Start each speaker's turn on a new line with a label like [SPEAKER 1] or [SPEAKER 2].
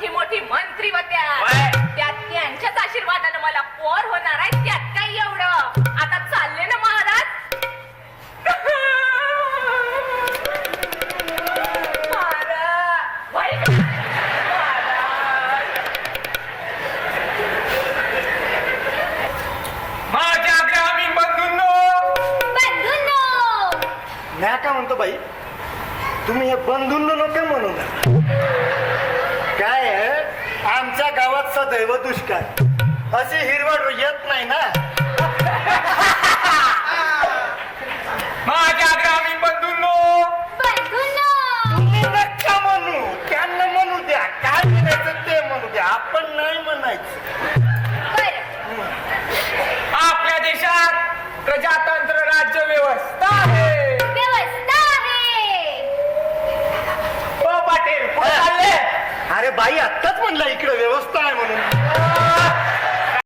[SPEAKER 1] मोठी मोठी मंत्री होत्या, त्यात त्यांच्याच आशीर्वादानं मला पोर होणार आहे. त्यात काय एवढं? आता चालले ना महाराज.
[SPEAKER 2] माझ्या ग्रामीण बंधूंनो,
[SPEAKER 3] नाही का म्हणतो बाई, तुम्ही हे बंधूंनो नका म्हणू ना. काय आहे, आमच्या गावात सदैव दुष्काळ, अशी हिरवळ येत नाही ना.
[SPEAKER 2] माझ्या ग्रामीण बंधूंनो,
[SPEAKER 3] तुम्ही नका म्हणू, त्यांना म्हणू द्या. काय म्हणायचं ते म्हणू द्या, आपण नाही म्हणायचं.
[SPEAKER 2] आपल्या देशात प्रजातंत्र राज्य व्यवस्था आहे. ओ पाटील, कुठं चालले?
[SPEAKER 3] अरे बाई, आत्ताच म्हणलं इकडे व्यवस्था आहे म्हणून.